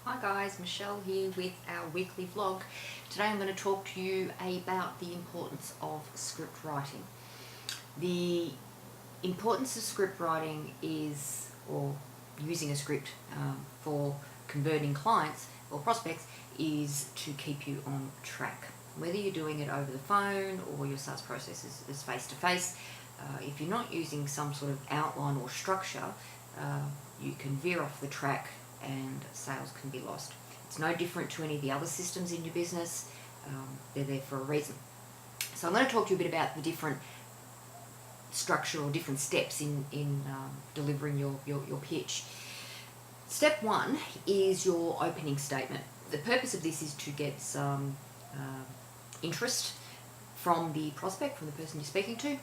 Hi guys, Michelle here with our weekly vlog. Today I'm going to talk to you about the importance of script writing. The importance of script writing is, or using a script for converting clients or prospects, is to keep you on track. Whether you're doing it over the phone or your sales process is face-to-face, if you're not using some sort of outline or structure, you can veer off the track and sales can be lost. It's no different to any of the other systems in your business. They're there for a reason. So I'm going to talk to you a bit about the different structure or different steps in delivering your pitch. Step one is your opening statement. The purpose of this is to get some interest from the prospect, from the person you're speaking to,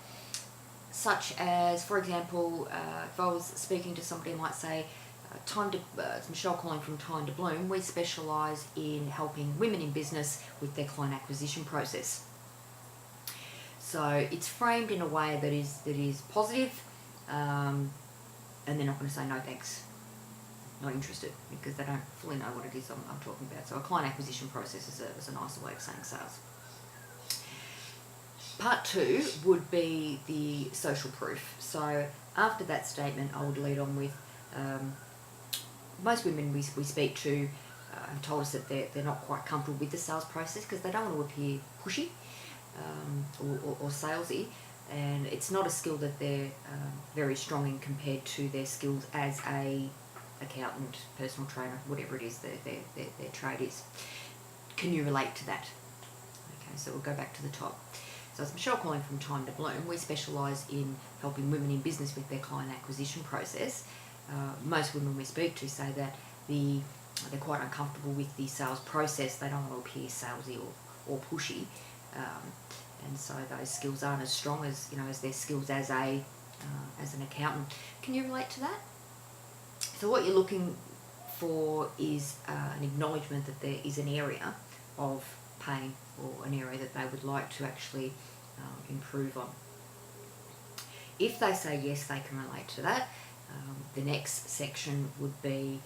such as, for example, if I was speaking to somebody, I might say, it's Michelle calling from Time to Bloom. We specialise in helping women in business with their client acquisition process. So it's framed in a way that is positive, and they're not going to say no thanks, not interested, because they don't fully know what it is I'm talking about. So a client acquisition process is a nicer way of saying sales. Part two would be the social proof. So after that statement, I would lead on with most women we speak to have told us that they're not quite comfortable with the sales process because they don't want to appear pushy or salesy, and it's not a skill that they're very strong in compared to their skills as a accountant, personal trainer, whatever it is their trade is. Can you relate to that? Okay, so we'll go back to the top. So it's Michelle calling from Time to Bloom. We specialise in helping women in business with their client acquisition process. Most women we speak to say that they're quite uncomfortable with the sales process. They don't want to appear salesy or pushy, and so those skills aren't as strong as as their skills as an accountant. Can you relate to that? So what you're looking for is an acknowledgement that there is an area of pain or an area that they would like to actually improve on. If they say yes, they can relate to that. The next section would be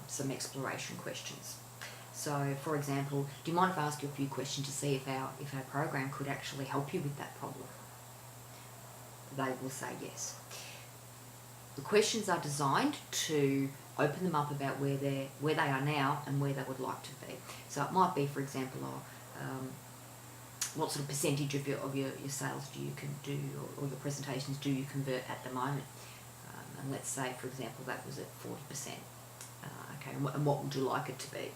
some exploration questions. So, for example, do you mind if I ask you a few questions to see if our program could actually help you with that problem? They will say yes. The questions are designed to open them up about where they are now and where they would like to be. So it might be, for example, what sort of percentage of your sales do you or your presentations do you convert at the moment? And let's say, for example, that was at 40%. Okay, and what would you like it to be?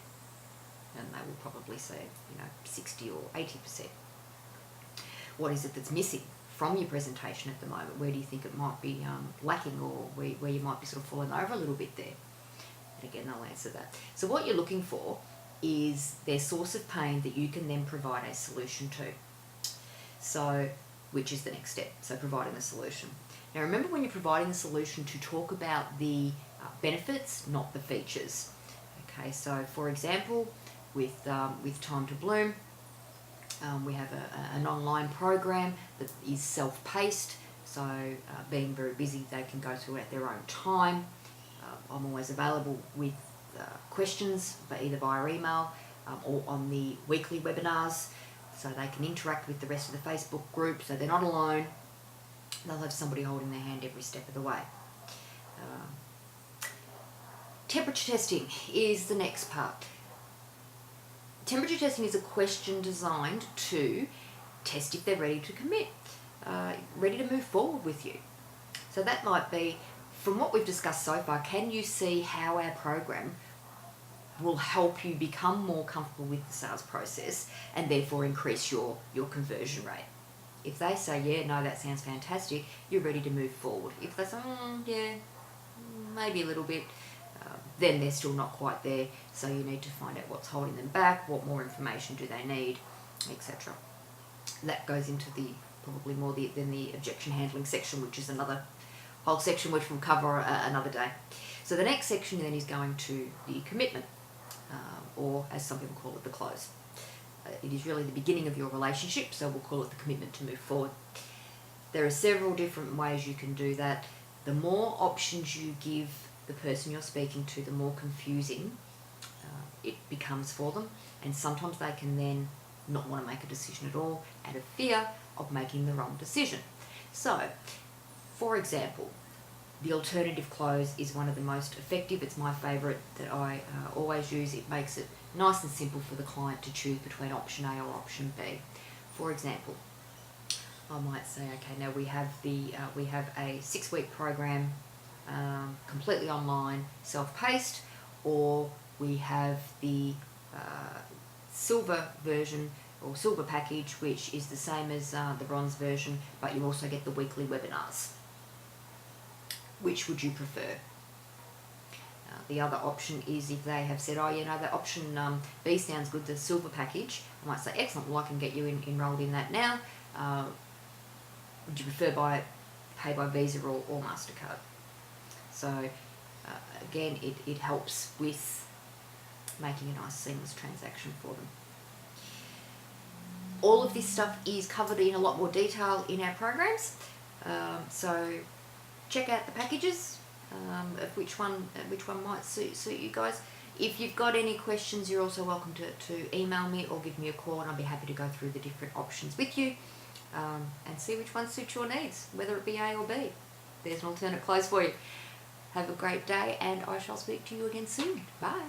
And they will probably say, 60 or 80%. What is it that's missing from your presentation at the moment? Where do you think it might be lacking, or where you might be sort of falling over a little bit there? And again, they'll answer that. So what you're looking for is their source of pain that you can then provide a solution to. So, which is the next step, so providing the solution. Now remember, when you're providing the solution, to talk about the benefits, not the features. Okay, so for example, with Time to Bloom, we have an online program that is self-paced, so being very busy, they can go through it at their own time. I'm always available with questions, but either via email or on the weekly webinars, so they can interact with the rest of the Facebook group, so they're not alone. They'll have somebody holding their hand every step of the way. Temperature testing is the next part. Temperature testing is a question designed to test if they're ready to commit, ready to move forward with you. So that might be, from what we've discussed so far, can you see how our program will help you become more comfortable with the sales process and therefore increase your conversion rate? If they say, yeah, no, that sounds fantastic, you're ready to move forward. If they say, yeah, maybe a little bit, then they're still not quite there. So you need to find out what's holding them back, what more information do they need, etc. That goes into probably more than the objection handling section, which is another whole section which we'll cover another day. So the next section then is going to the commitment, or as some people call it, the close. It is really the beginning of your relationship, so we'll call it the commitment to move forward. There are several different ways you can do that. The more options you give the person you're speaking to, the more confusing it becomes for them, and sometimes they can then not want to make a decision at all out of fear of making the wrong decision. So, for example, the alternative close is one of the most effective. It's my favourite that I always use. It makes it nice and simple for the client to choose between option A or option B. For example, I might say, okay, now we have a 6-week program, completely online, self-paced, or we have the silver version or silver package, which is the same as the bronze version, but you also get the weekly webinars. Which would you prefer? The other option is if they have said, oh, you know, the option B sounds good, the silver package, I might say, excellent, well, I can get you enrolled in that now. Would you prefer pay by Visa or MasterCard? So, again, it helps with making a nice seamless transaction for them. All of this stuff is covered in a lot more detail in our programs. So check out the packages of which one might suit you guys. If you've got any questions, you're also welcome to email me or give me a call, and I'll be happy to go through the different options with you and see which one suits your needs, whether it be A or B. There's an alternate close for you. Have a great day, and I shall speak to you again soon. Bye.